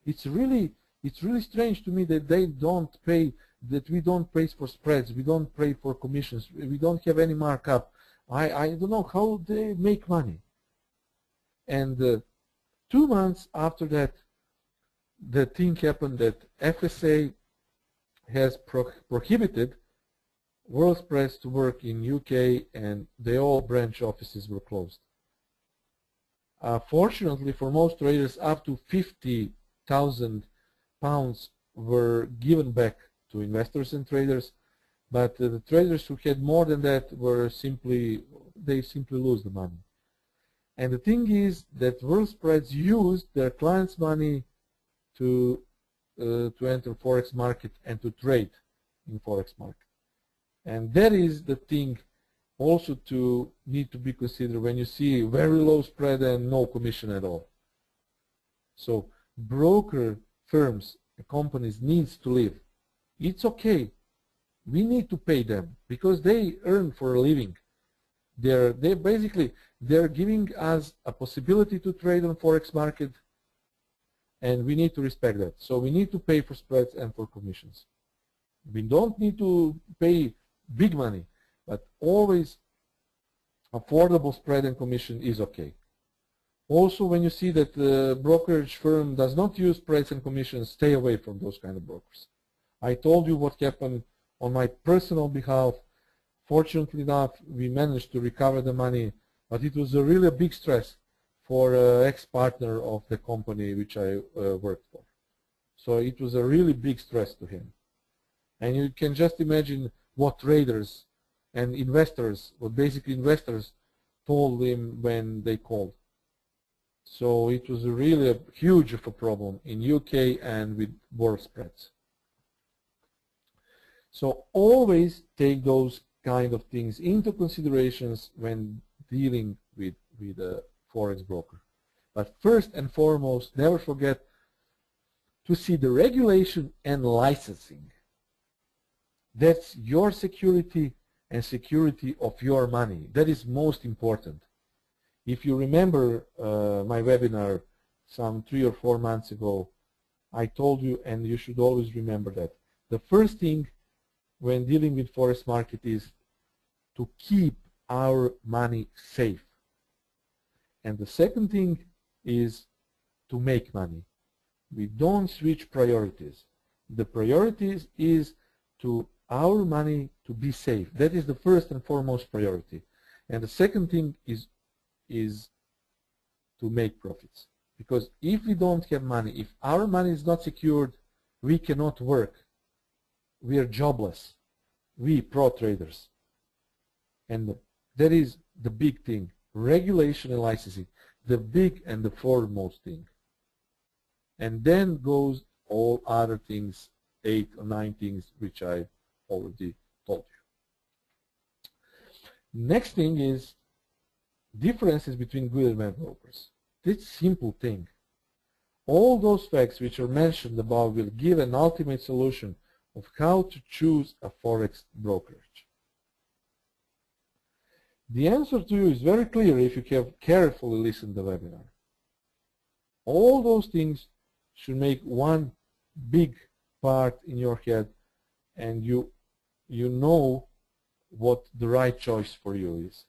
It's really strange to me that they don't pay, that we don't pay for spreads, we don't pay for commissions, we don't have any markup. I don't know how they make money. And 2 months after that, the thing happened that FSA has prohibited world spreads to work in UK, and all branch offices were closed. Fortunately for most traders, up to 50,000 pounds were given back to investors and traders, but the traders who had more than that were simply lose the money. And the thing is that world spreads used their clients' money to to enter Forex market and to trade in Forex market. And that is the thing also to need to be considered when you see very low spread and no commission at all. So broker firms and companies needs to live. It's okay. We need to pay them because they earn for a living. They're giving us a possibility to trade on Forex market, and we need to respect that. So we need to pay for spreads and for commissions. We don't need to pay big money, but always affordable spread and commission is okay. Also, when you see that the brokerage firm does not use spreads and commissions, stay away from those kind of brokers. I told you what happened on my personal behalf. Fortunately enough, we managed to recover the money, but it was really a big stress for an ex-partner of the company which I worked for. So it was a really big stress to him. And you can just imagine what traders and investors, what basically investors told him when they called. So it was really a huge of a problem in UK and with world spreads. So always take those kind of things into considerations when dealing with a Forex broker. But first and foremost, never forget to see the regulation and licensing. That's your security and security of your money. That is most important. If you remember my webinar some 3 or 4 months ago, I told you, and you should always remember that, the first thing when dealing with Forex market is to keep our money safe. And the second thing is to make money. We don't switch priorities. The priorities is to our money to be safe. That is the first and foremost priority. And the second thing is to make profits. Because if we don't have money, if our money is not secured, we cannot work. We are jobless. We pro traders. And that is the big thing. Regulation and licensing. The big and the foremost thing. And then goes all other things, 8 or 9 things which I already told you. Next thing is differences between good and bad brokers. This simple thing. All those facts which are mentioned above will give an ultimate solution of how to choose a Forex brokerage. The answer to you is very clear if you have carefully listened to the webinar. All those things should make one big part in your head, and you know what the right choice for you is.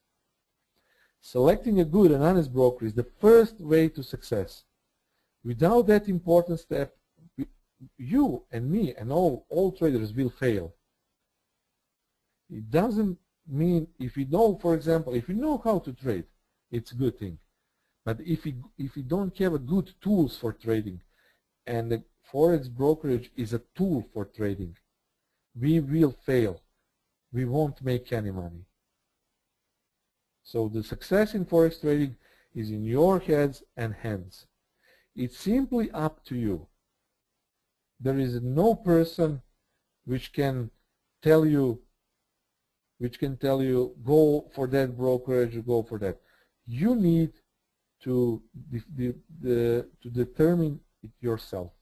Selecting a good and honest broker is the first way to success. Without that important step, you and me and all traders will fail. It doesn't mean if you know, for example, if you know how to trade, it's a good thing. But if you don't have a good tools for trading, and the Forex brokerage is a tool for trading, we will fail. We won't make any money. So the success in Forex trading is in your heads and hands. It's simply up to you. There is no person which can tell you go for that brokerage or go for that. You need to determine it yourself.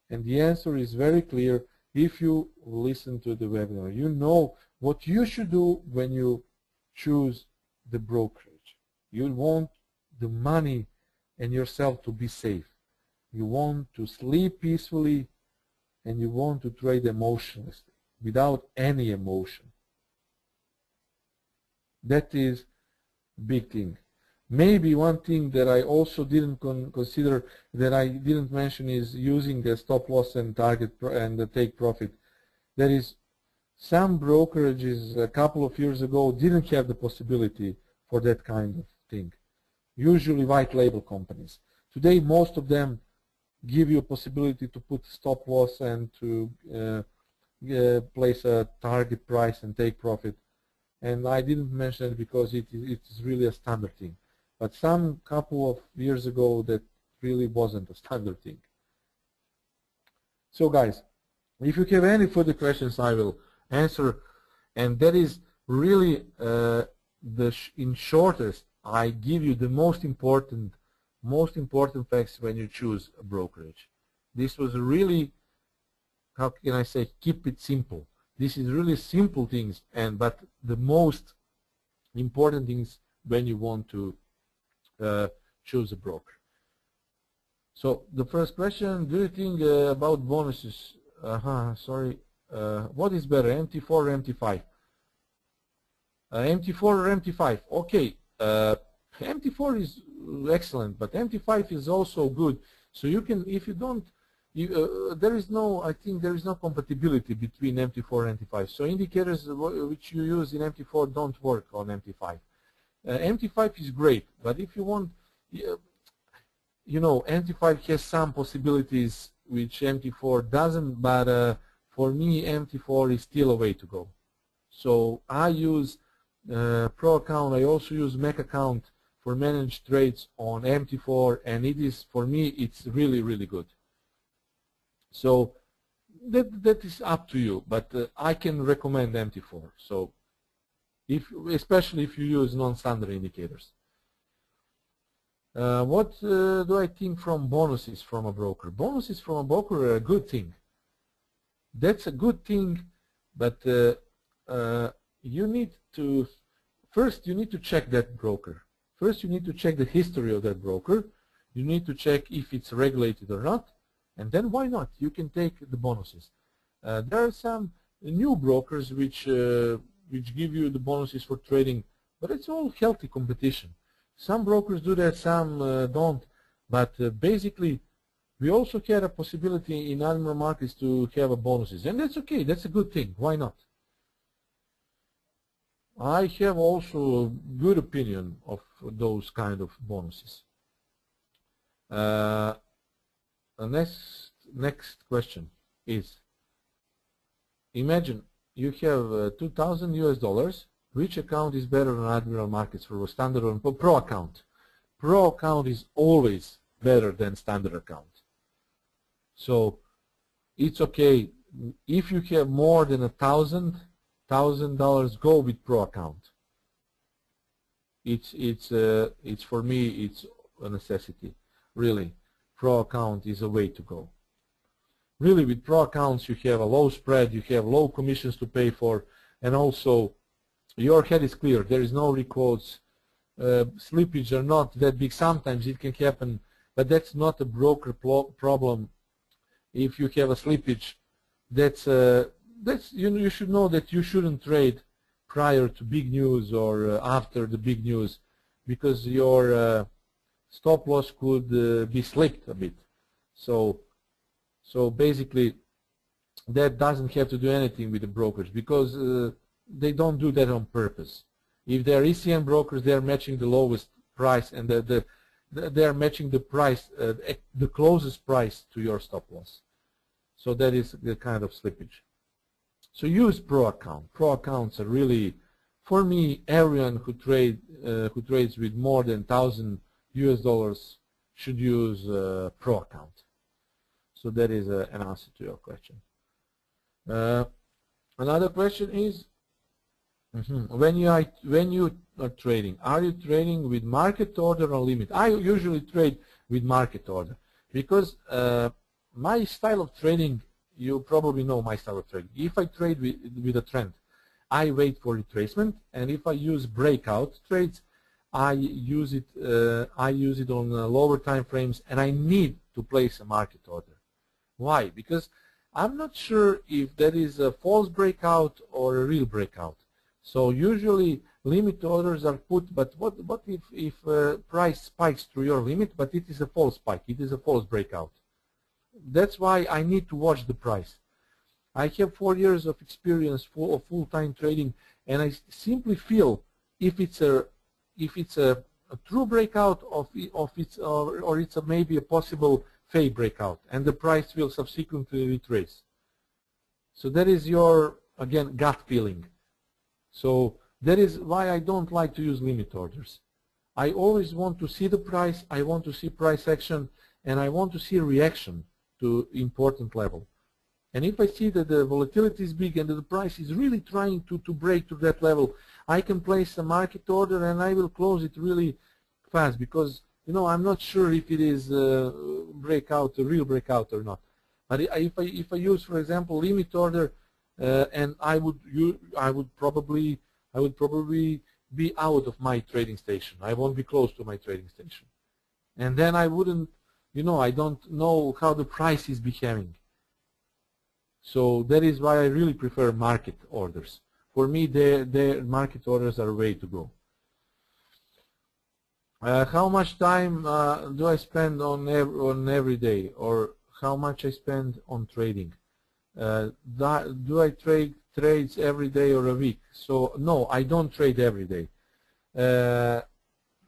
And the answer is very clear if you listen to the webinar. You know what you should do when you choose the brokerage. You want the money and yourself to be safe. You want to sleep peacefully, and you want to trade emotionlessly, without any emotion. That is a big thing. Maybe one thing that I also didn't consider, that I didn't mention, is using the stop loss and target and the take profit. That is, some brokerages a couple of years ago didn't have the possibility for that kind of thing. Usually white label companies. Today most of them give you a possibility to put stop loss and to place a target price and take profit. And I didn't mention it because it is really a standard thing. But some couple of years ago that really wasn't a standard thing. So guys, if you have any further questions, I will answer. And that is really in shortest, I give you the most important facts when you choose a brokerage. This was really, how can I say, keep it simple. This is really simple things, but the most important things when you want to choose a broker. So the first question, do you think about bonuses? Sorry, what is better, MT4 or MT5? MT4 or MT5? Okay, MT4 is excellent, but MT5 is also good. So you can, if you don't, there is no, I think there is no compatibility between MT4 and MT5. So indicators which you use in MT4 don't work on MT5. MT5 is great, but if you want, you know, MT5 has some possibilities which MT4 doesn't, but for me MT4 is still a way to go. So I use Pro account, I also use Mac account for managed trades on MT4, and it is, for me, it's really, really good. So that is up to you, but I can recommend MT4. So especially if you use non-standard indicators. What do I think from bonuses from a broker? Bonuses from a broker are a good thing. That's a good thing, but you need to, first you need to check that broker. First you need to check the history of that broker. You need to check if it's regulated or not, and then why not? You can take the bonuses. There are some new brokers which give you the bonuses for trading, but it's all healthy competition. Some brokers do that, some don't, but basically we also had a possibility in animal markets to have a bonuses, and that's okay, that's a good thing, why not? I have also a good opinion of those kind of bonuses. The next question is, imagine you have 2,000 US dollars. Which account is better on Admiral Markets, for a standard or Pro account? Pro account is always better than standard account. So it's okay if you have more than $1,000, go with Pro account. It's for me, it's a necessity. Really, Pro account is a way to go. Really, with Pro accounts, you have a low spread, you have low commissions to pay for, and also your head is clear. There is no requotes. Slippage are not that big. Sometimes it can happen, but that's not a broker problem. If you have a slippage, you should know that you shouldn't trade prior to big news or after the big news, because your stop loss could be slipped a bit. So basically, that doesn't have to do anything with the brokers, because they don't do that on purpose. If they're ECM brokers, they're matching the lowest price, and they're matching the price, the closest price to your stop loss. So that is the kind of slippage. So use Pro account. Pro accounts are really, for me, everyone who trades with more than 1,000 US dollars should use Pro account. So that is an answer to your question. Another question is, when you are trading, are you trading with market order or limit? I usually trade with market order, because my style of trading, you probably know my style of trading. If I trade with a trend, I wait for retracement, and if I use breakout trades, I use it on lower time frames, and I need to place a market order. Why? Because I'm not sure if that is a false breakout or a real breakout. So usually limit orders are put, but what if price spikes through your limit, but it is a false spike, it is a false breakout? That's why I need to watch the price. I have 4 years of experience of full-time trading, and I simply feel if it's a true breakout or it's maybe a possible fake breakout, and the price will subsequently retrace. So that is your, again, gut feeling. So that is why I don't like to use limit orders. I always want to see the price, I want to see price action, and I want to see reaction to important level. And if I see that the volatility is big and that the price is really trying to break to that level, I can place a market order and I will close it really fast, because I'm not sure if it is a real breakout or not. But if I use, for example, limit order, and I would probably be out of my trading station. I won't be close to my trading station, and then I wouldn't, I don't know how the price is behaving. So that is why I really prefer market orders. For me, the market orders are a way to go. How much time do I spend on every day, or how much I spend on trading? Do I trade trades every day or a week? So no, I don't trade every day.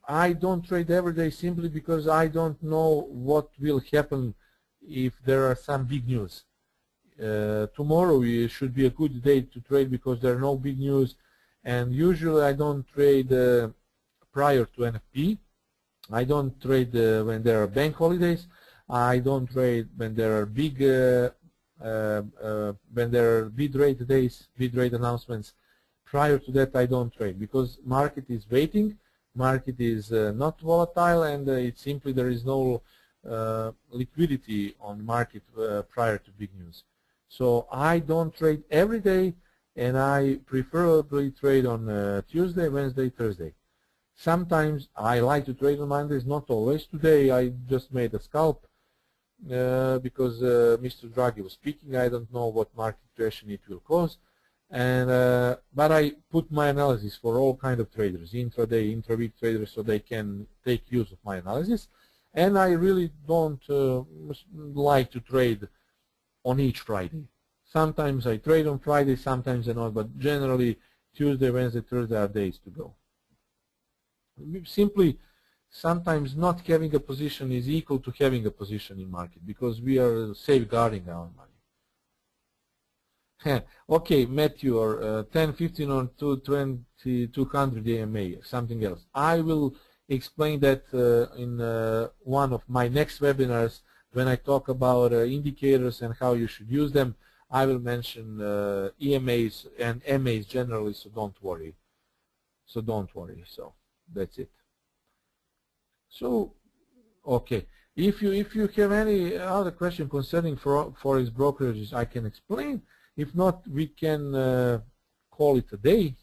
I don't trade every day simply because I don't know what will happen if there are some big news. Tomorrow should be a good day to trade because there are no big news, and usually I don't trade prior to NFP. I don't trade when there are bank holidays. I don't trade when there are when there are bid rate days, bid rate announcements. Prior to that, I don't trade because market is waiting, market is not volatile, and it's simply there is no liquidity on market prior to big news. So I don't trade every day, and I preferably trade on Tuesday, Wednesday, Thursday. Sometimes I like to trade on Mondays, not always. Today I just made a scalp because Mr. Draghi was speaking. I don't know what market situation it will cause, and but I put my analysis for all kind of traders, intraday, intra-week traders, so they can take use of my analysis. And I really don't like to trade on each Friday. Sometimes I trade on Friday, sometimes I not, but generally Tuesday, Wednesday, Thursday are days to go. Simply, sometimes not having a position is equal to having a position in market because we are safeguarding our money. Okay, Matthew, or 10, 15 or 220, 200 AMA, something else. I will explain that in one of my next webinars when I talk about indicators and how you should use them. I will mention EMAs and MAs generally, so don't worry. So that's it. So, okay. If you have any other question concerning forex brokerages, I can explain. If not, we can call it a day.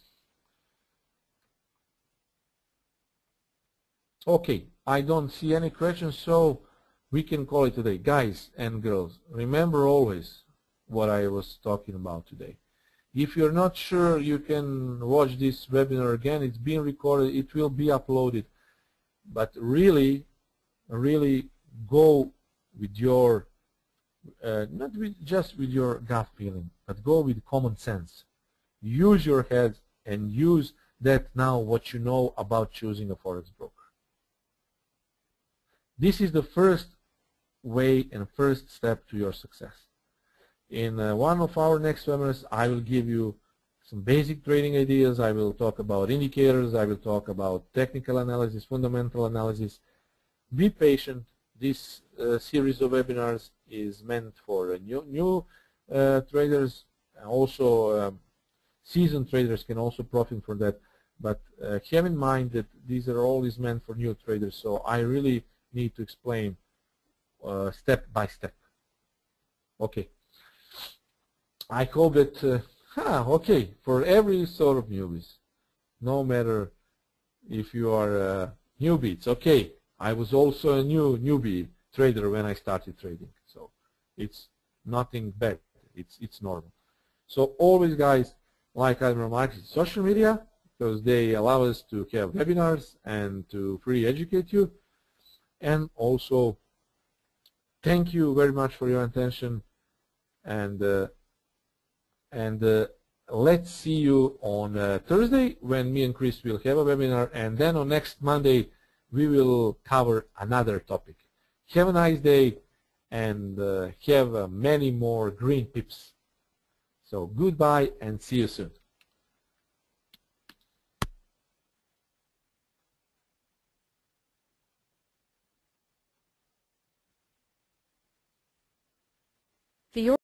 Okay, I don't see any questions, so we can call it a day. Guys and girls, remember always what I was talking about today. If you're not sure, you can watch this webinar again. It's being recorded. It will be uploaded. But really go with your, not just with your gut feeling, but go with common sense. Use your head and use that now what you know about choosing a forex broker. This is the first way and first step to your success. In one of our next webinars, I will give you some basic trading ideas. I will talk about indicators. I will talk about technical analysis, fundamental analysis. Be patient. This series of webinars is meant for new traders. Also, seasoned traders can also profit from that. But have in mind that these are always meant for new traders. So I really need to explain step by step. Okay. I hope that, okay, for every sort of newbies, no matter if you are newbie, it's okay. I was also a newbie trader when I started trading, so it's nothing bad. It's normal. So always, guys, like Admiral Markets social media, because they allow us to have webinars and to free educate you. And also, thank you very much for your attention, and let's see you on Thursday when me and Chris will have a webinar, and then on next Monday we will cover another topic. Have a nice day, and have many more green tips. So goodbye and see you soon. The